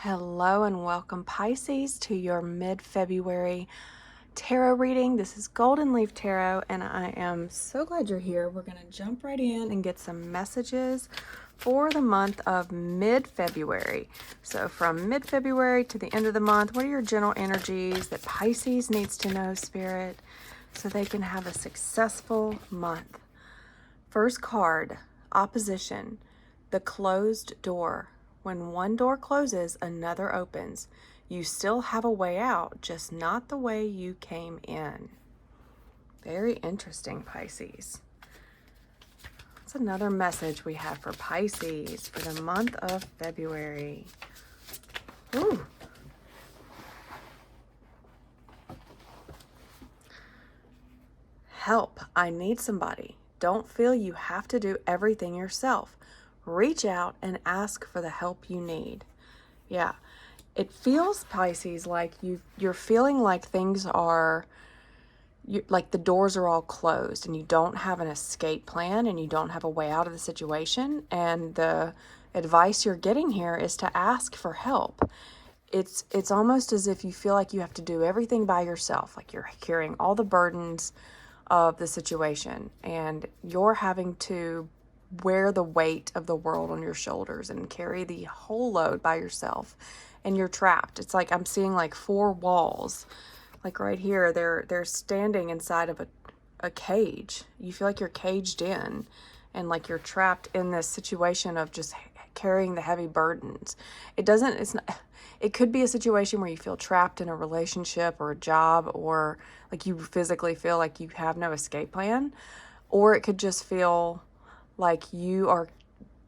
Hello and welcome, Pisces, to your mid-February tarot reading. This is Golden Leaf Tarot, and I am so glad you're here. We're going to jump right in and get some messages for the month of mid-February. So from mid-February to the end of the month, what are your general energies that Pisces needs to know, Spirit, so they can have a successful month? First card, opposition, the closed door. When one door closes, another opens. You still have a way out, just not the way you came in. Very interesting, Pisces. That's another message we have for Pisces for the month of February. Ooh. Help, I need somebody. Don't feel you have to do everything yourself. Reach out and ask for the help you need. Yeah, it feels, Pisces, like you're feeling like things are, like the doors are all closed and you don't have an escape plan and you don't have a way out of the situation. And the advice you're getting here is to ask for help. It's almost as if you feel like you have to do everything by yourself, like you're carrying all the burdens of the situation and you're having to wear the weight of the world on your shoulders and carry the whole load by yourself, and you're trapped. It's like I'm seeing like four walls, like right here, they're standing inside of a cage. You feel like you're caged in and like you're trapped in this situation of just carrying the heavy burdens. It could be a situation where you feel trapped in a relationship or a job, or like you physically feel like you have no escape plan, or it could just feel like you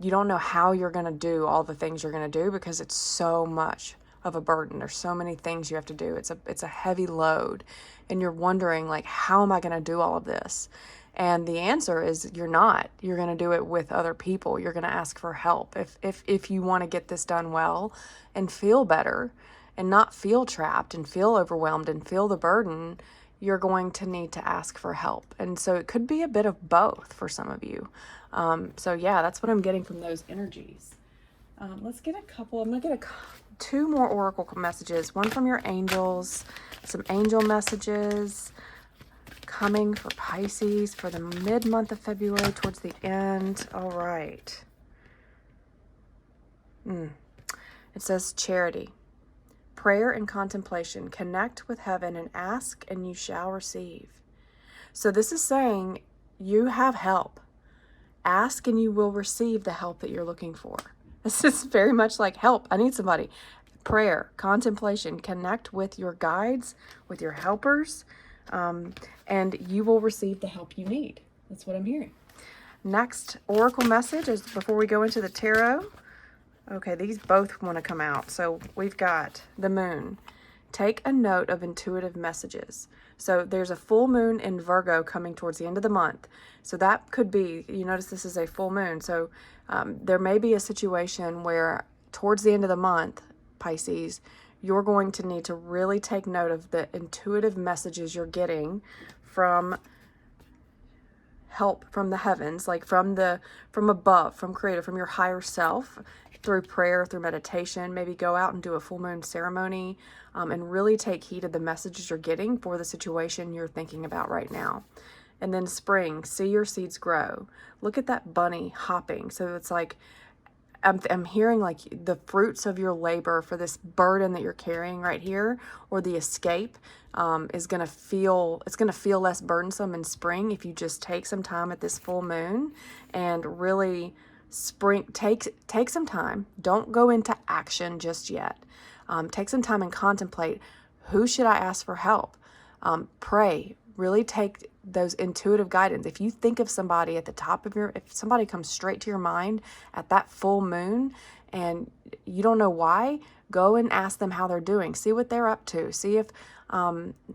don't know how you're going to do all the things you're going to do because it's so much of a burden. There's so many things you have to do. It's a heavy load, and you're wondering, like, how am I going to do all of this? And the answer is you're not. You're going to do it with other people. You're going to ask for help. If you want to get this done well and feel better and not feel trapped and feel overwhelmed and feel the burden, you're going to need to ask for help. And so it could be a bit of both for some of you. So yeah, that's what I'm getting from those energies. Let's get a couple. I'm going to get two more oracle messages, one from your angels, some angel messages coming for Pisces for the mid-month of February towards the end. All right. It says charity, prayer and contemplation. Connect with heaven and ask and you shall receive. So this is saying you have help. Ask and you will receive the help that you're looking for. This is very much like help. I need somebody. Prayer, contemplation, connect with your guides, with your helpers, and you will receive the help you need. That's what I'm hearing. Next oracle message is before we go into the tarot. Okay, these both want to come out. So we've got the moon. Take a note of intuitive messages. So there's a full moon in Virgo coming towards the end of the month. So that could be, you notice this is a full moon. So there may be a situation where towards the end of the month, Pisces, you're going to need to really take note of the intuitive messages you're getting from help from the heavens, like from above, from creator, from your higher self, through prayer, through meditation. Maybe go out and do a full moon ceremony, and really take heed of the messages you're getting for the situation you're thinking about right now. And then spring, see your seeds grow. Look at that bunny hopping. So it's like I'm hearing like the fruits of your labor for this burden that you're carrying right here, or the escape, is going to feel less burdensome in spring if you just take some time at this full moon and really take some time. Don't go into action just yet. Take some time and contemplate, who should I ask for help? Pray. Really take those intuitive guidance. If you think of somebody at the top of if somebody comes straight to your mind at that full moon and you don't know why, go and ask them how they're doing. See what they're up to. See if,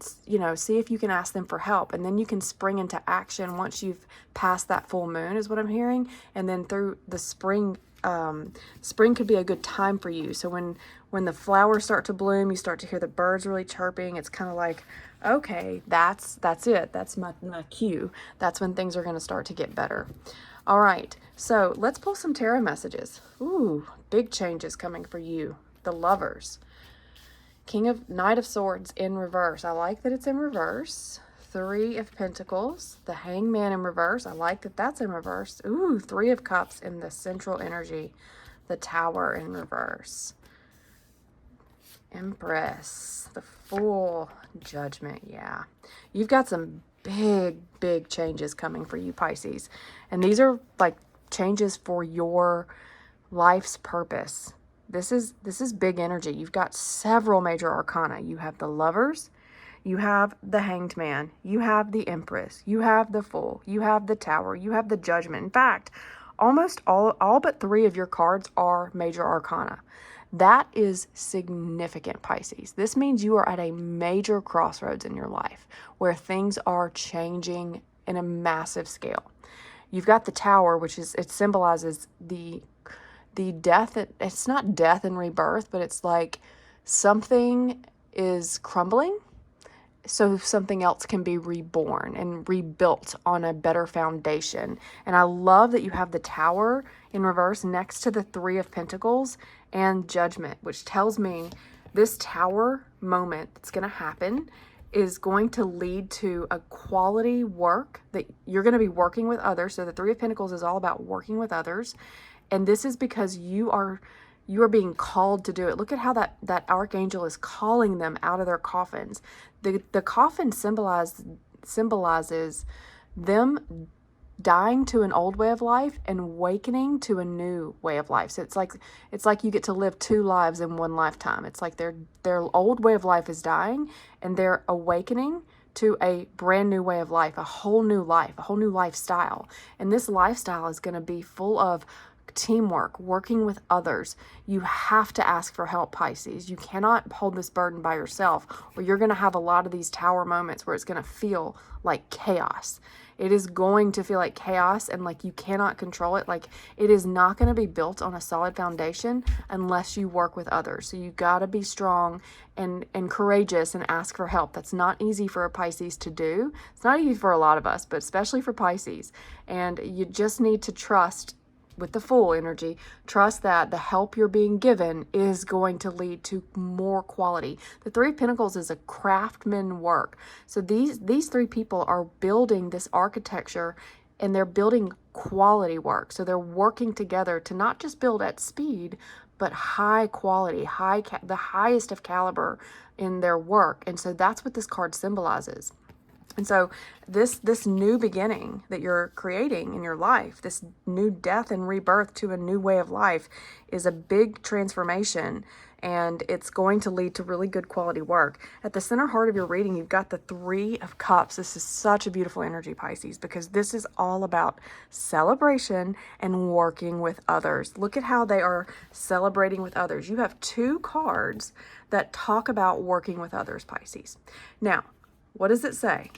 see if you can ask them for help. And then you can spring into action once you've passed that full moon, is what I'm hearing. And then through the spring, spring could be a good time for you. So when the flowers start to bloom, you start to hear the birds really chirping. It's kind of like, okay, that's it. That's my cue. That's when things are going to start to get better. All right, so let's pull some tarot messages. Ooh, big changes coming for you, the Lovers. Knight of Swords in reverse. I like that it's in reverse. Three of Pentacles. The Hangman in reverse. I like that that's in reverse. Ooh, Three of Cups in the central energy. The Tower in reverse. Empress. The Fool. Judgment. Yeah. You've got some big changes coming for you, Pisces. And these are like changes for your life's purpose. This is big energy. You've got several major arcana. You have the Lovers, you have the Hanged Man, you have the Empress, you have the Fool, you have the Tower, you have the Judgment. In fact, almost all but 3 of your cards are major arcana. That is significant, Pisces. This means you are at a major crossroads in your life where things are changing in a massive scale. You've got the Tower, which it symbolizes the death. It's not death and rebirth, but it's like something is crumbling so something else can be reborn and rebuilt on a better foundation. And I love that you have the Tower in reverse next to the Three of Pentacles and Judgment, which tells me this Tower moment that's going to happen is going to lead to a quality work that you're going to be working with others. So the Three of Pentacles is all about working with others. And this is because you are being called to do it. Look at how that archangel is calling them out of their coffins. The coffin symbolizes them dying to an old way of life and awakening to a new way of life. So it's like you get to live 2 lives in one lifetime. It's like their old way of life is dying and they're awakening to a brand new way of life, a whole new life, a whole new lifestyle. And this lifestyle is going to be full of teamwork, working with others. You have to ask for help, Pisces. You cannot hold this burden by yourself, or you're going to have a lot of these Tower moments where it's going to feel like chaos. It is going to feel like chaos and like you cannot control it. Like it is not going to be built on a solid foundation unless you work with others. So you got to be strong and courageous and ask for help. That's not easy for a Pisces to do. It's not easy for a lot of us, but especially for Pisces. And you just need to trust with the Fool energy, trust that the help you're being given is going to lead to more quality. The Three of Pentacles is a craftsman work. So these 3 people are building this architecture and they're building quality work. So they're working together to not just build at speed, but high quality, the highest of caliber in their work. And so that's what this card symbolizes. And so this new beginning that you're creating in your life, this new death and rebirth to a new way of life is a big transformation, and it's going to lead to really good quality work. At the center heart of your reading, you've got the Three of Cups. This is such a beautiful energy, Pisces, because this is all about celebration and working with others. Look at how they are celebrating with others. You have 2 cards that talk about working with others, Pisces. Now, what does it say?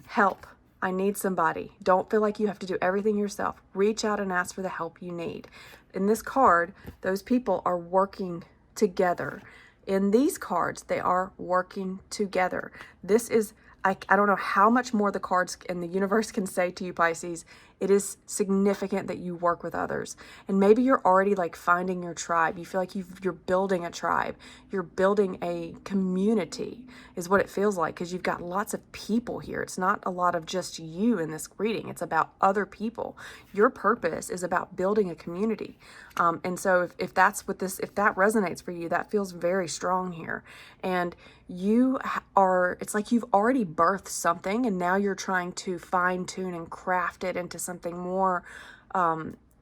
Help. I need somebody. Don't feel like you have to do everything yourself. Reach out and ask for the help you need. In this card, those people are working together. In these cards, they are working together. This is, I don't know how much more the cards and the universe can say to you, Pisces. It is significant that you work with others. And maybe you're already like finding your tribe. You feel like you're building a tribe. You're building a community is what it feels like, because you've got lots of people here. It's not a lot of just you in this reading. It's about other people. Your purpose is about building a community. And so if that resonates for you, that feels very strong here. And it's like you've already birthed something and now you're trying to fine tune and craft it into something more,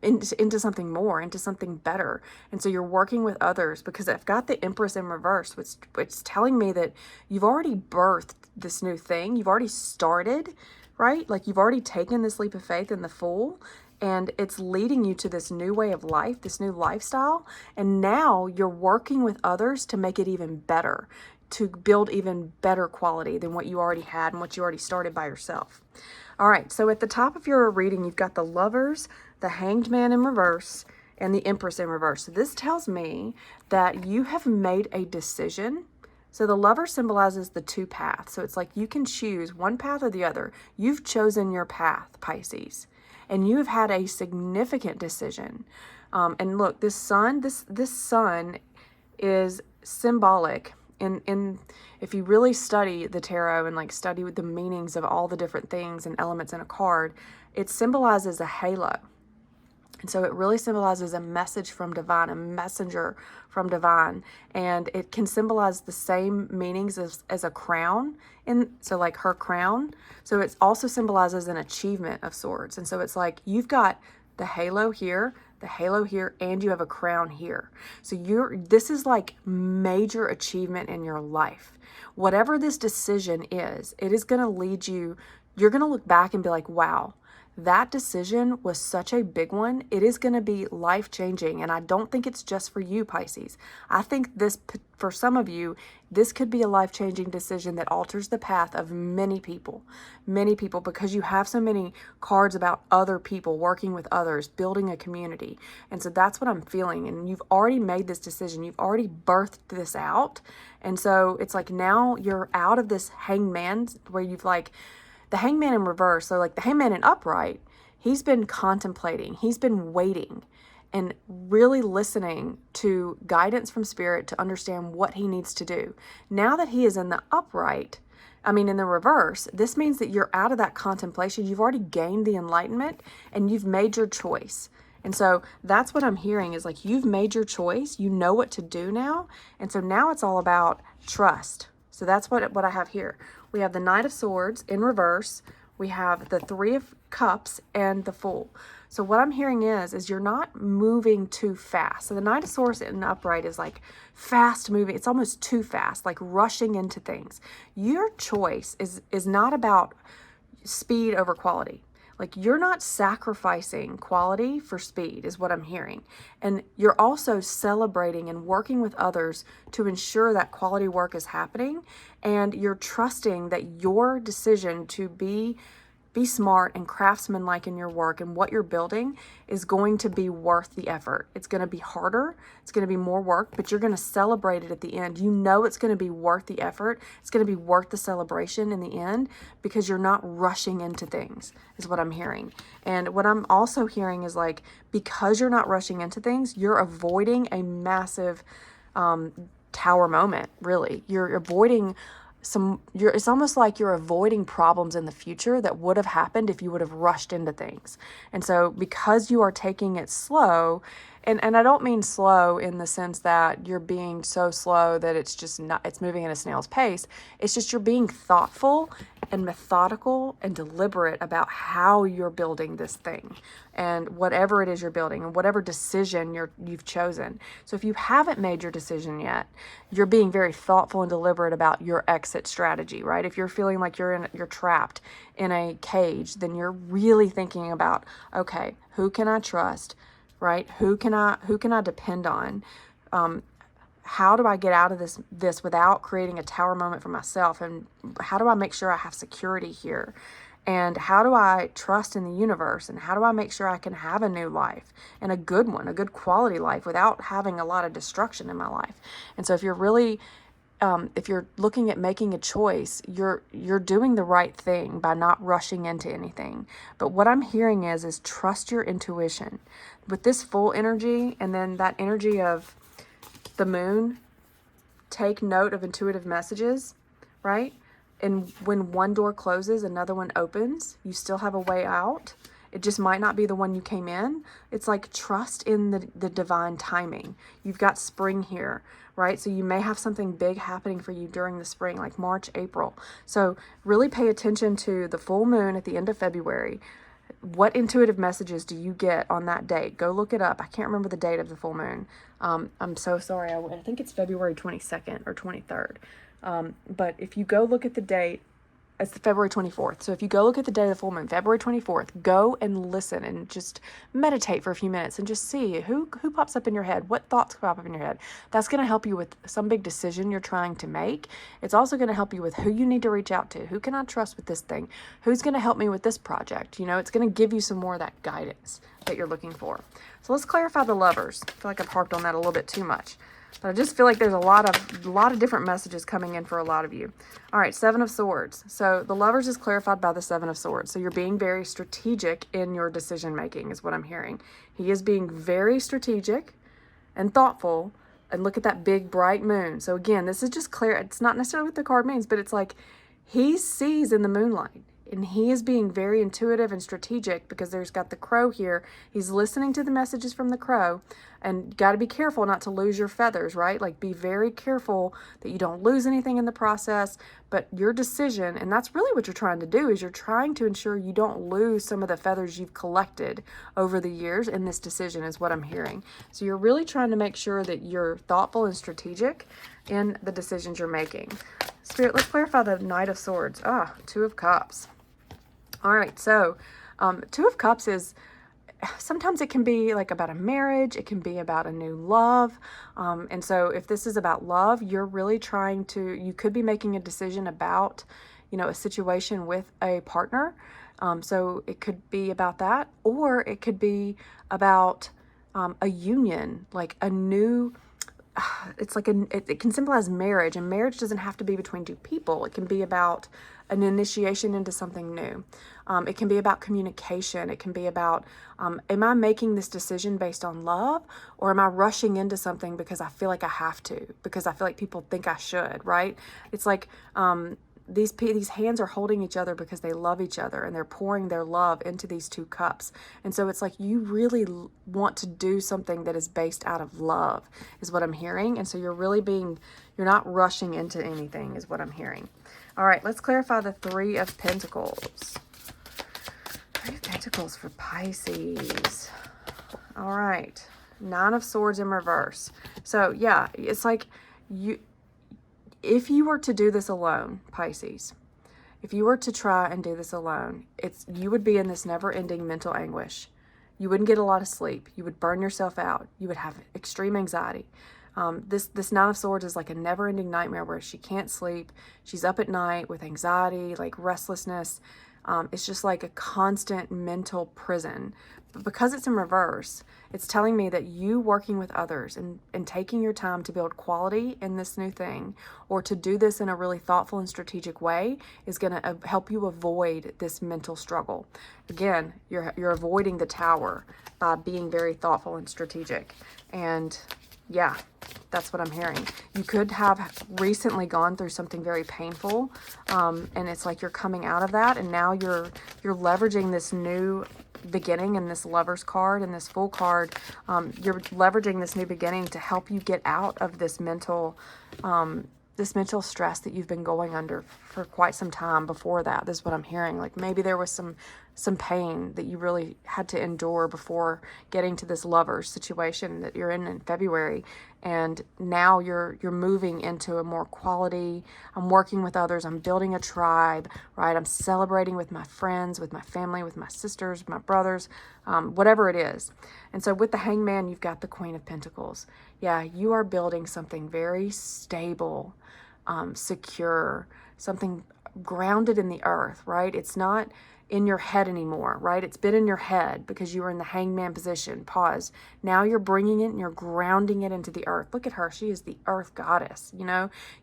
into something better. And so you're working with others, because I've got the Empress in reverse, which it's telling me that you've already birthed this new thing. You've already started, right? Like you've already taken this leap of faith in the Fool, and it's leading you to this new way of life, this new lifestyle. And now you're working with others to make it even better, to build even better quality than what you already had and what you already started by yourself. All right, so at the top of your reading, you've got the Lovers, the Hanged Man in reverse, and the Empress in reverse. So this tells me that you have made a decision. So the Lover symbolizes the 2 paths. So it's like you can choose one path or the other. You've chosen your path, Pisces, and you have had a significant decision. And look, this sun is symbolic in if you really study the tarot and like study the meanings of all the different things and elements in a card, it symbolizes a halo. And so it really symbolizes a message from divine, a messenger from divine. And it can symbolize the same meanings as a crown. So like her crown. So it also symbolizes an achievement of sorts. And so it's like you've got the halo here, and you have a crown here. So this is like major achievement in your life. Whatever this decision is, it is going to lead you, you're going to look back and be like, wow, that decision was such a big one. It is going to be life-changing. And I don't think it's just for you, Pisces. I think this, for some of you, this could be a life-changing decision that alters the path of many people, because you have so many cards about other people, working with others, building a community. And so that's what I'm feeling. And you've already made this decision. You've already birthed this out. And so it's like now you're out of this hangman where you've like, the hangman in reverse, so like the hangman in upright, he's been contemplating, he's been waiting and really listening to guidance from spirit to understand what he needs to do. Now that he is in the upright, in the reverse, this means that you're out of that contemplation. You've already gained the enlightenment and you've made your choice. And so that's what I'm hearing is like you've made your choice. You know what to do now. And so now it's all about trust. So that's what I have here. We have the Knight of Swords in reverse. We have the Three of Cups and the Fool. So what I'm hearing is you're not moving too fast. So the Knight of Swords in upright is like fast moving. It's almost too fast, like rushing into things. Your choice is not about speed over quality. Like you're not sacrificing quality for speed is what I'm hearing. And you're also celebrating and working with others to ensure that quality work is happening. And you're trusting that your decision to be smart and craftsmanlike in your work and what you're building is going to be worth the effort. It's going to be harder. It's going to be more work, but you're going to celebrate it at the end. You know it's going to be worth the effort. It's going to be worth the celebration in the end because you're not rushing into things is what I'm hearing. And what I'm also hearing is like, because you're not rushing into things, you're avoiding a massive tower moment, really. You're avoiding it's almost like you're avoiding problems in the future that would have happened if you would have rushed into things. And so because you are taking it slow, and I don't mean slow in the sense that you're being so slow that it's moving at a snail's pace. It's just you're being thoughtful and methodical and deliberate about how you're building this thing and whatever it is you're building and whatever decision you've chosen. So if you haven't made your decision yet, you're being very thoughtful and deliberate about your exit strategy, right? If you're feeling like you're trapped in a cage, then you're really thinking about, okay, who can I trust? Right? Who can I depend on? How do I get out of this without creating a tower moment for myself? And how do I make sure I have security here? And how do I trust in the universe? And how do I make sure I can have a new life and a good one, a good quality life without having a lot of destruction in my life? And so if you're really if you're looking at making a choice, you're doing the right thing by not rushing into anything. But what I'm hearing is trust your intuition. With this full energy and then that energy of the moon, take note of intuitive messages, right? And when one door closes, another one opens. You still have a way out. It just might not be the one you came in. It's like trust in the divine timing. You've got spring here, right? So you may have something big happening for you during the spring, like March, April. So really pay attention to the full moon at the end of February. What intuitive messages do you get on that date? Go look it up. I can't remember the date of the full moon. I'm so sorry. I think it's February 22nd or 23rd. But if you go look at the date, it's February 24th. So if you go look at the day of the full moon, February 24th, go and listen and just meditate for a few minutes and just see who pops up in your head, what thoughts pop up in your head. That's going to help you with some big decision you're trying to make. It's also going to help you with who you need to reach out to. Who can I trust with this thing? Who's going to help me with this project? It's going to give you some more of that guidance that you're looking for. So let's clarify the Lovers. I feel like I've harped on that a little bit too much. But I just feel like there's a lot of different messages coming in for a lot of you. All right, Seven of Swords. So the Lovers is clarified by the Seven of Swords. So you're being very strategic in your decision making is what I'm hearing. He is being very strategic and thoughtful, and look at that big bright moon. So again, this is just clear. It's not necessarily what the card means, but it's like he sees in the moonlight, and he is being very intuitive and strategic because there's got the crow here. He's listening to the messages from the crow, and got to be careful not to lose your feathers, right? Like, be very careful that you don't lose anything in the process. But your decision, and that's really what you're trying to do, is you're trying to ensure you don't lose some of the feathers you've collected over the years in this decision, is what I'm hearing. So you're really trying to make sure that you're thoughtful and strategic in the decisions you're making. Spirit, let's clarify the Knight of Swords. Two of Cups. All right, so Two of Cups is, sometimes it can be like about a marriage, it can be about a new love. And so if this is about love, you're really trying to, you could be making a decision about, a situation with a partner. So it could be about that, or it could be about a union, like a new, it's like it can symbolize marriage, and marriage doesn't have to be between two people. It can be about an initiation into something new. It can be about communication. It can be about, am I making this decision based on love, or am I rushing into something because I feel like I have to, because I feel like people think I should, right? It's like, these hands are holding each other because they love each other, and they're pouring their love into these two cups. And so it's like you really want to do something that is based out of love, is what I'm hearing. And so you're not rushing into anything, is what I'm hearing. All right, let's clarify the Three of Pentacles. Three of Pentacles for Pisces. All right, Nine of Swords in reverse. So yeah, it's like if you were to do this alone, Pisces, if you were to try and do this alone, you would be in this never-ending mental anguish. You wouldn't get a lot of sleep. You would burn yourself out. You would have extreme anxiety. This Nine of Swords is like a never-ending nightmare where she can't sleep. She's up at night with anxiety, like restlessness. It's just like a constant mental prison. But because it's in reverse, it's telling me that you working with others and taking your time to build quality in this new thing, or to do this in a really thoughtful and strategic way, is going to help you avoid this mental struggle. Again, you're avoiding the Tower by being very thoughtful and strategic. And yeah, that's what I'm hearing. You could have recently gone through something very painful, and it's like you're coming out of that, and now you're leveraging this new beginning in this Lover's card and this Fool card. You're leveraging this new beginning to help you get out of this mental stress that you've been going under for quite some time before that. This is what I'm hearing. Like maybe there was some pain that you really had to endure before getting to this Lover's situation that you're in February. And now you're moving into a more quality, I'm working with others, I'm building a tribe, right? I'm celebrating with my friends, with my family, with my sisters, my brothers, whatever it is. And so with the Hangman, you've got the Queen of Pentacles. Yeah, you are building something very stable, secure, something grounded in the earth, right? It's not in your head anymore, right? It's been in your head because you were in the Hangman position. Pause. Now you're bringing it and you're grounding it into the earth. Look at her. She is the earth goddess.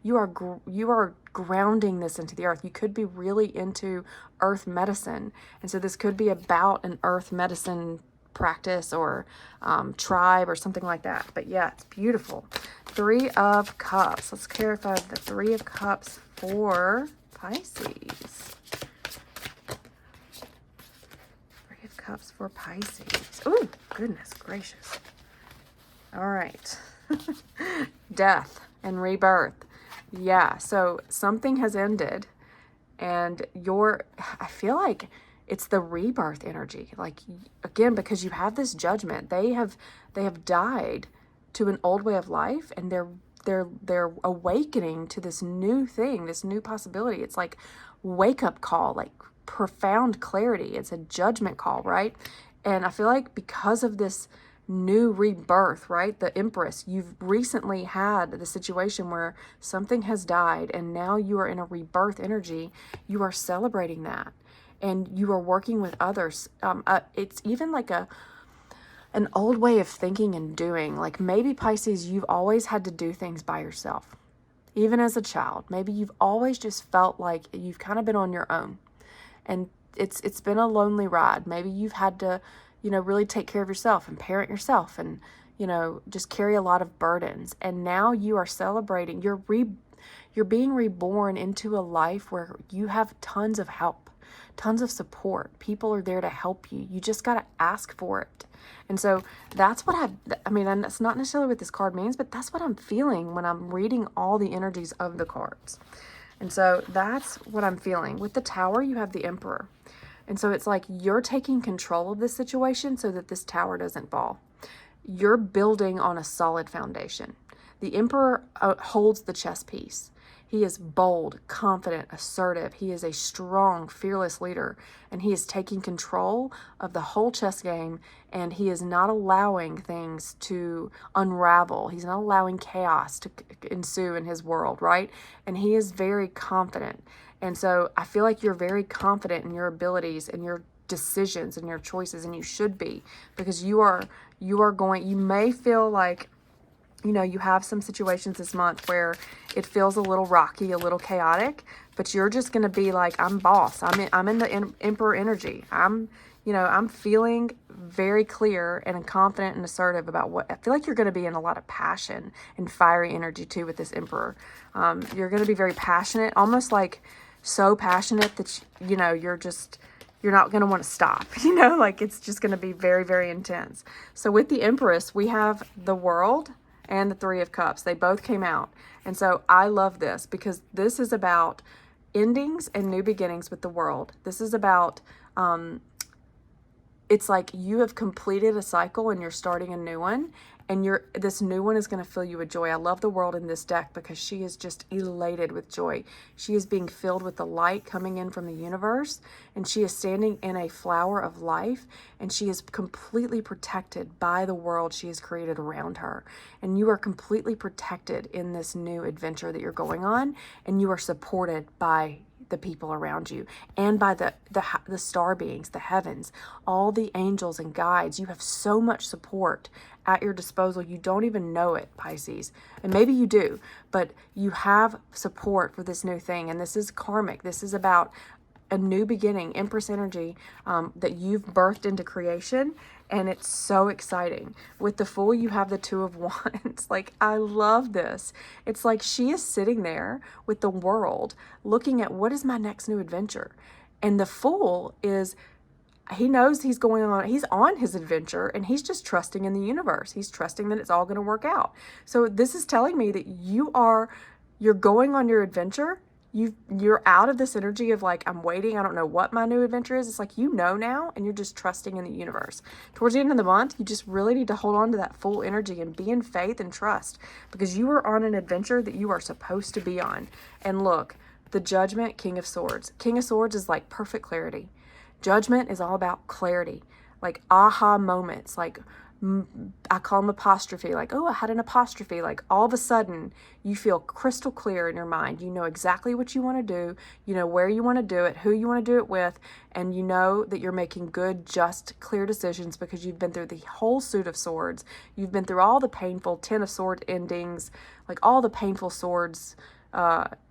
You are grounding this into the earth. You could be really into earth medicine. And so this could be about an earth medicine practice or tribe or something like that. But yeah, it's beautiful. Three of Cups. Let's clarify the Three of Cups for Pisces. Three of Cups for Pisces. Oh, goodness gracious. All right. Death and rebirth. Yeah, so something has ended, and I feel like it's the rebirth energy. Like, again, because you have this judgment. They have died to an old way of life, and they're awakening to this new thing, this new possibility. It's like wake up call, like profound clarity. It's a judgment call, right? And I feel like because of this new rebirth, right? The Empress, you've recently had the situation where something has died, and now you are in a rebirth energy. You are celebrating that, and you are working with others. It's even like an old way of thinking and doing. Like maybe, Pisces, you've always had to do things by yourself. Even as a child, maybe you've always just felt like you've kind of been on your own, and it's been a lonely ride. Maybe you've had to, really take care of yourself and parent yourself and, just carry a lot of burdens. And now you are celebrating. You're being reborn into a life where you have tons of help, tons of support. People are there to help you. You just got to ask for it. And so that's what and that's not necessarily what this card means, but that's what I'm feeling when I'm reading all the energies of the cards. And so that's what I'm feeling. With the Tower, you have the Emperor. And so it's like you're taking control of this situation so that this tower doesn't fall. You're building on a solid foundation. The Emperor holds the chess piece. He is bold, confident, assertive. He is a strong, fearless leader, and he is taking control of the whole chess game, and he is not allowing things to unravel. He's not allowing chaos to ensue in his world, right? And he is very confident. And so I feel like you're very confident in your abilities and your decisions and your choices, and you should be, because you may feel like, you have some situations this month where it feels a little rocky, a little chaotic, but you're just going to be like, I'm boss. I'm in the Emperor energy. I'm feeling very clear and confident and assertive about what I feel like you're going to be in a lot of passion and fiery energy too with this Emperor. You're going to be very passionate, almost like so passionate that, you're not going to want to stop, like it's just going to be very, very intense. So with the Empress, we have the World and the Three of Cups. They both came out. And so I love this because this is about endings and new beginnings with the World. This is about, it's like you have completed a cycle and you're starting a new one. And this new one is going to fill you with joy. I love the World in this deck because she is just elated with joy. She is being filled with the light coming in from the universe, and she is standing in a flower of life, and she is completely protected by the world she has created around her. And you are completely protected in this new adventure that you're going on, and you are supported by the people around you and by the star beings, the heavens, all the angels and guides. You have so much support at your disposal. You don't even know it, Pisces. And maybe you do, but you have support for this new thing. And this is karmic. This is about a new beginning, Empress energy, that you've birthed into creation. And it's so exciting. With the Fool, you have the Two of Wands. Like, I love this. It's like she is sitting there with the World looking at, what is my next new adventure? And the Fool he knows he's on his adventure, and he's just trusting in the universe. He's trusting that it's all going to work out. So this is telling me that you're going on your adventure. You're out of this energy of like, I'm waiting, I don't know what my new adventure is. It's like, now, and you're just trusting in the universe. Towards the end of the month, you just really need to hold on to that full energy and be in faith and trust, because you are on an adventure that you are supposed to be on. And look, the Judgment, King of Swords. King of Swords is like perfect clarity. Judgment is all about clarity, like aha moments, like I call them apostrophe, like, oh, I had an apostrophe. Like all of a sudden you feel crystal clear in your mind. You know exactly what you want to do. You know where you want to do it, who you want to do it with. And you know that you're making good, just, clear decisions because you've been through the whole Suit of Swords. You've been through all the painful Ten of Swords endings, like all the painful swords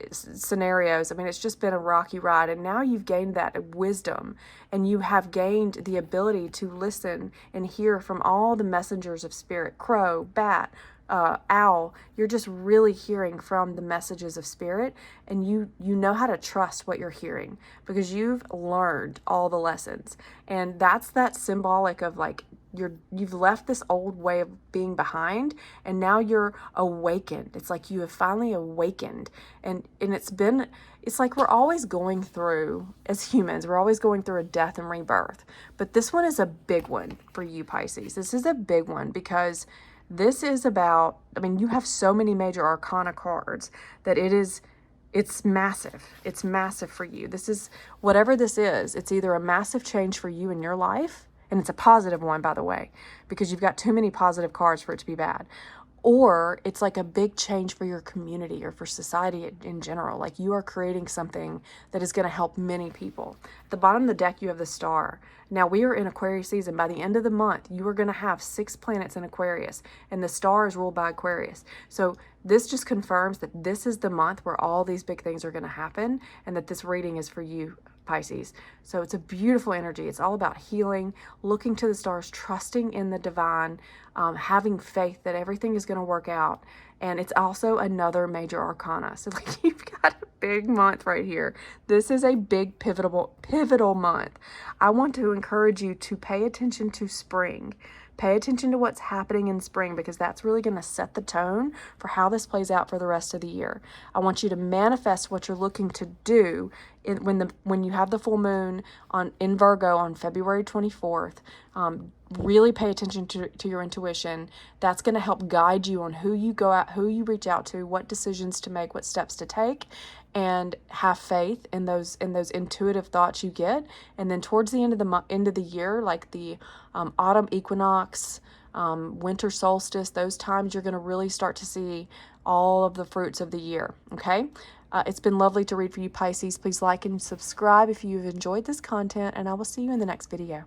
scenarios. I mean, it's just been a rocky ride, and now you've gained that wisdom, and you have gained the ability to listen and hear from all the messengers of spirit, crow, bat, owl. You're just really hearing from the messages of spirit, and you know how to trust what you're hearing because you've learned all the lessons. And that's that symbolic of like, you've left this old way of being behind, and now you're awakened. It's like you have finally awakened, and it's like we're always going through, as humans, we're always going through a death and rebirth. But this one is a big one for you, Pisces. This is a big one because this is about, I mean, you have so many major arcana cards that it's massive. It's massive for you. This is, whatever this is, it's either a massive change for you in your life, and it's a positive one, by the way, because you've got too many positive cards for it to be bad. Or it's like a big change for your community or for society in general. Like you are creating something that is going to help many people. At the bottom of the deck, you have the Star. Now we are in Aquarius season. By the end of the month, you are going to have 6 planets in Aquarius, and the Star is ruled by Aquarius. So this just confirms that this is the month where all these big things are going to happen, and that this reading is for you Pisces. So it's a beautiful energy. It's all about healing, looking to the stars, trusting in the divine, having faith that everything is going to work out. And it's also another major arcana. So like you've got a big month right here. This is a big pivotal month. I want to encourage you to pay attention to spring. Pay attention to what's happening in spring, because that's really going to set the tone for how this plays out for the rest of the year. I want you to manifest what you're looking to do when you have the full moon in Virgo on February 24th. Really pay attention to your intuition. That's going to help guide you on who you go out, who you reach out to, what decisions to make, what steps to take, and have faith in those intuitive thoughts you get. And then towards the end of the year, like the autumn equinox, winter solstice, those times you're going to really start to see all of the fruits of the year. Okay. It's been lovely to read for you, Pisces. Please like and subscribe if you've enjoyed this content, and I will see you in the next video.